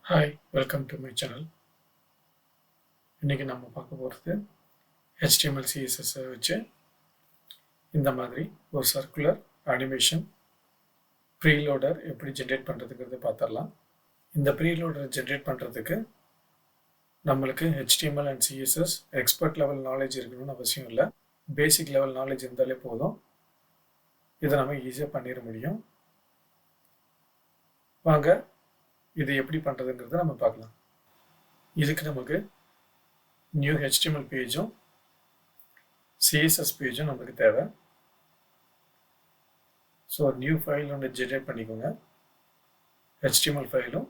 Hi, welcome to my channel. இன்றைக்கி நம்ம பார்க்க போகிறது HTML CSS வச்சு இந்த மாதிரி ஒரு சர்க்குலர் அனிமேஷன் ப்ரீலோடர் எப்படி ஜென்ரேட் பண்ணுறதுங்கிறத பார்த்துடலாம். இந்த ப்ரீலோடர் ஜென்ரேட் பண்ணுறதுக்கு நம்மளுக்கு HTML and CSS expert level knowledge இருக்கணும்னு அவசியம் இல்லை. பேசிக் லெவல் நாலேஜ் இருந்தாலே போதும். இதை நம்ம ஈஸியாக பண்ணிட முடியும். வாங்க இது எப்படி பண்ணுறதுங்கிறத நம்ம பார்க்கலாம். இதுக்கு நமக்கு நியூ HTML பேஜும் CSS பேஜும் நமக்கு தேவை. ஸோ நியூ ஃபைல் ஒன்று ஜென்ரேட் பண்ணிக்கோங்க. HTML ஃபைலும்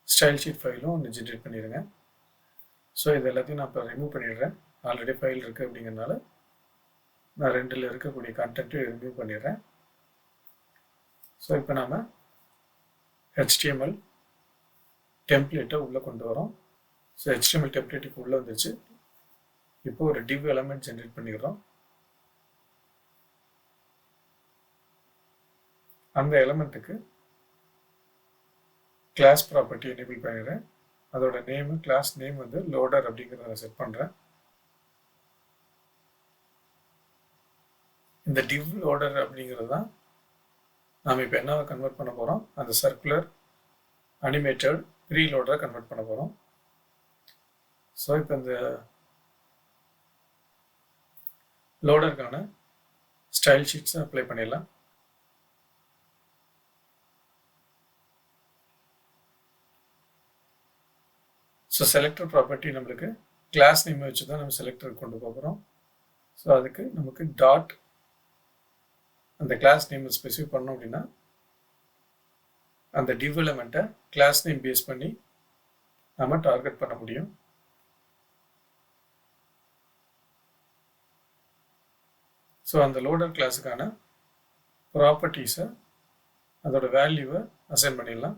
ஸ்டைல் ஷீட் ஃபைலும் ஒன்று ஜென்ரேட் பண்ணிடுங்க. ஸோ இது எல்லாத்தையும் நான் இப்போ ரிமூவ் பண்ணிடுறேன். ஆல்ரெடி ஃபைல் இருக்குது அப்படிங்கிறதுனால நான் ரெண்டில் இருக்கக்கூடிய கண்டென்ட்டு ரிமூவ் பண்ணிடுறேன். ஸோ இப்போ நாம் HTML டெம்ப்ளேட்டை உள்ளே கொண்டு வரோம். ஸோ HTML டெம்ப்ளேட்டுக்கு உள்ளே வந்துருச்சு. இப்போ ஒரு div எலமெண்ட் ஜென்ரேட் பண்ணிடுறோம். அந்த எலமெண்ட்டுக்கு கிளாஸ் ப்ராப்பர்ட்டி எனேபிள் பண்ணிடுறேன். அதோட நேமு கிளாஸ் நேம் வந்து லோடர் அப்படிங்கிறத செட் பண்ணுறேன். இந்த div லோடர் அப்படிங்கிறது தான் நாம் இப்போ என்னவை கன்வெர்ட் பண்ண போகிறோம், அந்த சர்க்குலர் அனிமேட்டட் ப்ரீ லோடரை கன்வெர்ட் பண்ண போகிறோம். ஸோ இப்போ இந்த லோடருக்கான ஸ்டைல் ஷீட்ஸை அப்ளை பண்ணிடலாம். ஸோ செலக்டர் ப்ராப்பர்ட்டி நம்மளுக்கு கிளாஸ் நேம் வச்சு தான் நம்ம செலக்டர் கொண்டு போகிறோம். ஸோ அதுக்கு நமக்கு டாட் அந்த கிளாஸ் நேம் ஸ்பெசிஃபை பண்ணோம் அப்படின்னா அந்த div எலமெண்ட்டை கிளாஸ் நேம் பேஸ் பண்ணி நம்ம டார்கெட் பண்ண முடியும். ஸோ அந்த லோடர் கிளாஸுக்கான ப்ராப்பர்ட்டிஸை அதோட வேல்யூவை அசைன் பண்ணிடலாம்.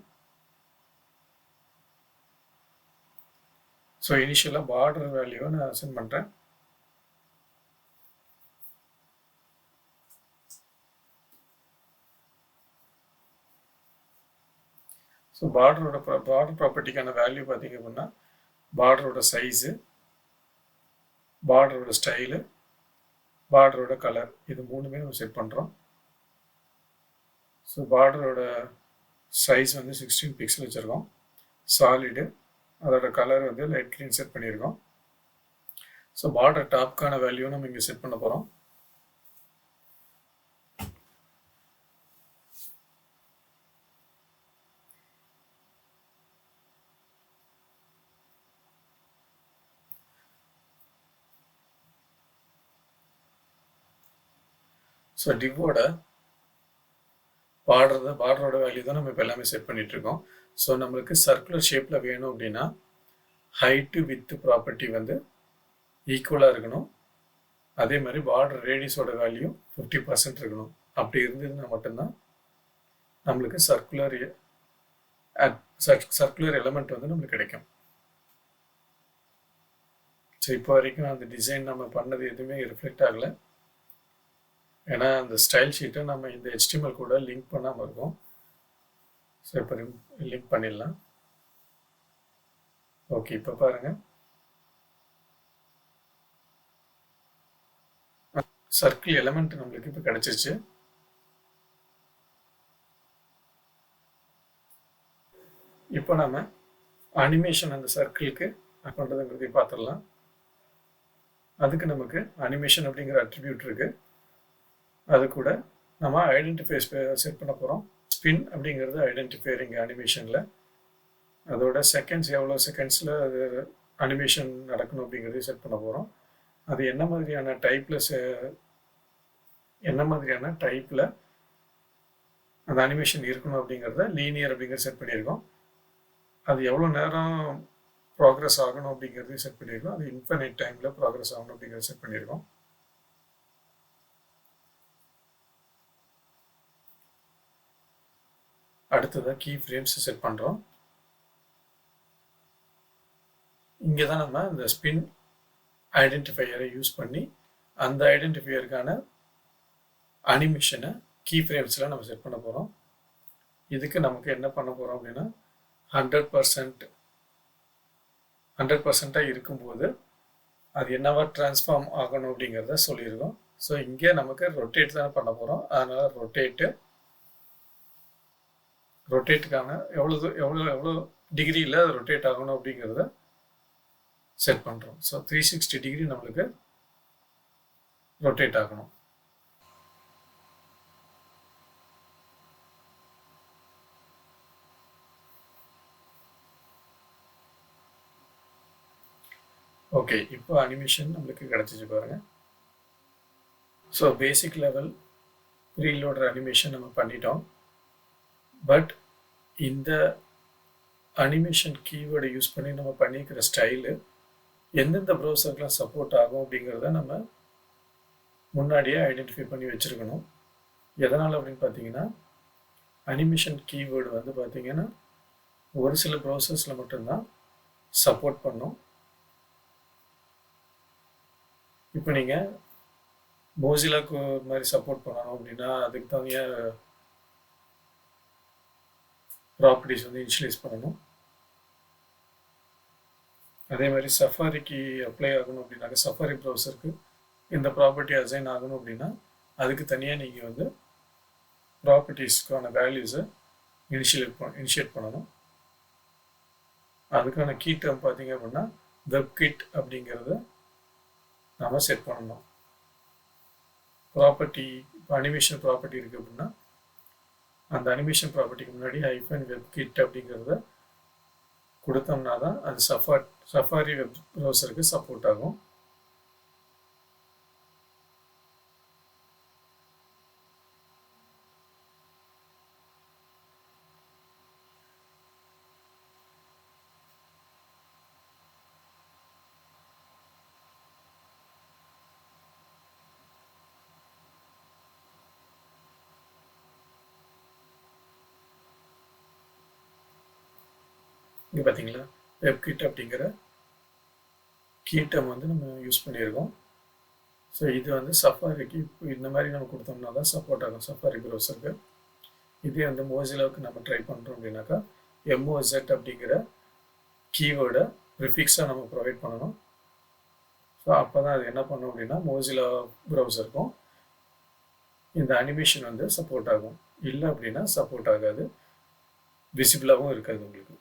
ஸோ இனிஷியலாக பார்டர் வேல்யூவை நான் அசைன் பண்ணுறேன். ஸோ பார்டர் ப்ராப்பர்ட்டிக்கான வேல்யூ பார்த்தீங்க அப்படின்னா பார்டரோட சைஸு, பார்டரோட ஸ்டைலு, பார்டரோட கலர், இது மூணுமே நம்ம செட் பண்ணுறோம். ஸோ பார்டரோட சைஸ் வந்து 16 பிக்சல் வச்சுருக்கோம். சாலிடு, அதோட கலர் வந்து லைட் க்ரீன் செட் பண்ணியிருக்கோம். ஸோ பார்டர் டாப்க்கான வேல்யூ நம்ம இங்கே செட் பண்ண போகிறோம். ஸோ டிவோட பார்டரோட வேல்யூ தான் நம்ம இப்போ எல்லாமே செட் பண்ணிகிட்ருக்கோம். ஸோ நம்மளுக்கு சர்க்குலர் ஷேப்பில் வேணும் அப்படின்னா ஹைட்டு வித்து ப்ராப்பர்ட்டி வந்து ஈக்குவலாக இருக்கணும். அதே மாதிரி பார்டர் ரேடியஸோட வேல்யூ 50% இருக்கணும். அப்படி இருந்ததுன்னா மட்டும்தான் நம்மளுக்கு சர்க்குலர் எலமெண்ட் வந்து நம்மளுக்கு கிடைக்கும். ஸோ இப்போ வரைக்கும் அந்த டிசைன் நம்ம பண்ணது எதுவுமே ரிஃப்ளெக்ட் ஆகலை. ஏன்னா அந்த ஸ்டைல் ஷீட்டை நம்ம இந்த HTML கூட லிங்க் பண்ணாமல் இருக்கோம். ஸோ இப்போ லிங்க் பண்ணிடலாம். ஓகே, இப்போ பாருங்கள், சர்க்கிள் எலமெண்ட் நம்மளுக்கு இப்போ கிடச்சிச்சு. இப்போ நம்ம அனிமேஷன் அந்த சர்க்கிளுக்கு பண்ணுறதுங்கிறதையும் பார்த்துடலாம். அதுக்கு நமக்கு அனிமேஷன் அப்படிங்கிற அட்ரிபியூட் இருக்குது. அது கூட நம்ம ஐடென்டிஃபைஸ் செட் பண்ண போகிறோம். ஸ்பின் அப்படிங்கிறது ஐடென்டிஃபையர் இங்கே அனிமேஷனில். அதோட செகண்ட்ஸ் எவ்வளோ செகண்ட்ஸில் அது அனிமேஷன் நடக்கணும் அப்படிங்கிறதையும் செட் பண்ண போகிறோம். அது என்ன மாதிரியான டைப்பில் அந்த அனிமேஷன் இருக்கணும் அப்படிங்கிறத லீனியர் அப்படிங்கிறத செட் பண்ணியிருக்கோம். அது எவ்வளோ நேரம் ப்ராக்ரஸ் ஆகணும் அப்படிங்கிறதையும் செட் பண்ணியிருக்கோம். அது இன்ஃபைனைட் டைமில் ப்ராக்ரஸ் ஆகணும் அப்படிங்கிறத செட் பண்ணியிருக்கோம். அடுத்ததாக கீ ஃப்ரேம்ஸ் செட் பண்ணுறோம். இங்கே தான் நம்ம இந்த ஸ்பின் ஐடென்டிஃபையரை யூஸ் பண்ணி அந்த ஐடென்டிஃபையருக்கான அனிமேஷனை கீ ஃப்ரேம்ஸில் நம்ம செட் பண்ண போகிறோம். இதுக்கு நமக்கு என்ன பண்ண போகிறோம் அப்படின்னா 100% இருக்கும்போது அது என்னவா ட்ரான்ஸ்ஃபார்ம் ஆகணும் அப்படிங்கிறத சொல்லியிருக்கோம். ஸோ இங்கே நமக்கு ரொட்டேட் தானே பண்ண போகிறோம். அதனால் ரொட்டேட்டுக்கான எவ்வளோ டிகிரியில் அது ரொட்டேட் ஆகணும் அப்படிங்கிறத செட் பண்ணுறோம். ஸோ 360 டிகிரி நம்மளுக்கு ரொட்டேட் ஆகணும். ஓகே, இப்போ அனிமேஷன் நம்மளுக்கு கிடச்சிச்சு பாருங்க. So basic level preloader animation நம்ம பண்ணிட்டோம். பட் இந்த அனிமேஷன் கீவேர்டை யூஸ் பண்ணி நம்ம பண்ணிக்கிற ஸ்டைலு எந்தெந்த ப்ரௌசருக்குலாம் சப்போர்ட் ஆகும் அப்படிங்கிறத நம்ம முன்னாடியே ஐடென்டிஃபை பண்ணி வச்சுருக்கணும். எதனால் அப்படின்னு பார்த்தீங்கன்னா, அனிமேஷன் கீவேர்டு வந்து பார்த்தீங்கன்னா ஒரு சில ப்ரௌசர்ஸில் மட்டும்தான் சப்போர்ட் பண்ணும். இப்போ நீங்கள் மோசிலாக்கு மாதிரி சப்போர்ட் பண்ணணும் அப்படின்னா அதுக்கு தனியாக ப்ராப்பர்ட்டிஸ் வந்து இனிஷியலைஸ் பண்ணணும். அதே மாதிரி சஃபாரிக்கு அப்ளை ஆகணும் அப்படின்னாக்க சஃபாரி ப்ரௌசருக்கு இந்த ப்ராப்பர்ட்டி அசைன் ஆகணும் அப்படின்னா அதுக்கு தனியாக நீங்கள் வந்து ப்ராப்பர்ட்டிஸ்க்கான வேல்யூஸை இனிஷியேட் பண்ணணும். அதுக்கான கீ டேர்ம் பார்த்தீங்க அப்படின்னா வெப்கிட் அப்படிங்கிறத நம்ம செட் பண்ணணும். ப்ராப்பர்ட்டி இப்போ அனிமேஷன் ப்ராப்பர்ட்டி இருக்குது அப்படின்னா அந்த அனிமேஷன் ப்ராப்பர்ட்டிக்கு முன்னாடி -வெப்கிட் அப்படிங்கிறத கொடுத்தோம்னா தான் அது சஃபாரி வெப் ப்ரௌசருக்கு சப்போர்ட் ஆகும். இங்கே பார்த்தீங்களா, வெப்கிட் அப்படிங்கிற கீ டேர்ம் வந்து நம்ம யூஸ் பண்ணியிருக்கோம். ஸோ இது வந்து சஃபாரிக்கு இந்த மாதிரி நம்ம கொடுத்தோம்னா தான் சப்போர்ட் ஆகும் சஃபாரி ப்ரௌசருக்கு. இதே வந்து மோசிலாவுக்கு நம்ம ட்ரை பண்ணுறோம் அப்படின்னாக்கா MOZ அப்படிங்கிற கீவேர்டை ப்ரிஃபிக்ஸாக நம்ம ப்ரொவைட் பண்ணணும். ஸோ அப்போ தான் அது என்ன பண்ணும் அப்படின்னா மோசிலா ப்ரௌசருக்கும் இந்த அனிமேஷன் வந்து சப்போர்ட் ஆகும். இல்லை அப்படின்னா சப்போர்ட் ஆகாது, விசிபிளாகவும் இருக்காது உங்களுக்கு.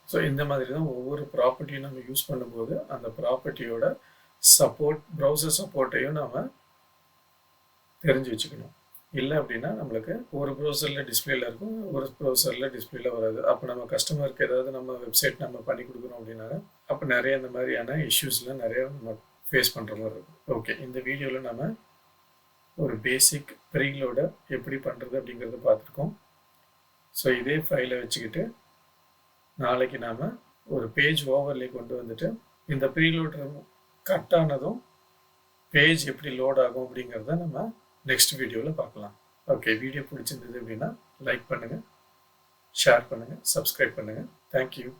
ஸோ இந்த மாதிரி தான் ஒவ்வொரு ப்ராப்பர்ட்டியும் நம்ம யூஸ் பண்ணும்போது அந்த ப்ராப்பர்ட்டியோட ப்ரௌசர் சப்போர்ட்டையும் நம்ம தெரிஞ்சு வச்சுக்கணும். இல்லை அப்படின்னா நம்மளுக்கு ஒரு ப்ரௌசரில் டிஸ்பிளேல இருக்கும், ஒரு ப்ரௌசரில் டிஸ்பிளேல வராது. அப்போ நம்ம கஸ்டமருக்கு ஏதாவது நம்ம வெப்சைட் நம்ம பண்ணி கொடுக்குறோம் அப்படின்னா அப்போ நிறைய இந்த மாதிரியான இஷ்யூஸ்லாம் நிறைய நம்ம ஃபேஸ் பண்ணுற மாதிரி இருக்கும். ஓகே, இந்த வீடியோவில் நம்ம ஒரு பேசிக் ப்ரீலோடை எப்படி பண்ணுறது அப்படிங்கிறத பார்த்துருக்கோம். ஸோ இதே ஃபைலை வச்சுக்கிட்டு நாளைக்கு நாம் ஒரு பேஜ் ஓவர்லே கொண்டு வந்துட்டு இந்த ப்ரீலோடர் கட் ஆனதும் பேஜ் எப்படி லோட் ஆகும் அப்படிங்கிறத நம்ம நெக்ஸ்ட் வீடியோவில் பார்க்கலாம். ஓகே, வீடியோ பிடிச்சிருந்தது அப்படின்னா லைக் பண்ணுங்கள், ஷேர் பண்ணுங்கள், சப்ஸ்கிரைப் பண்ணுங்கள். தேங்க்யூ.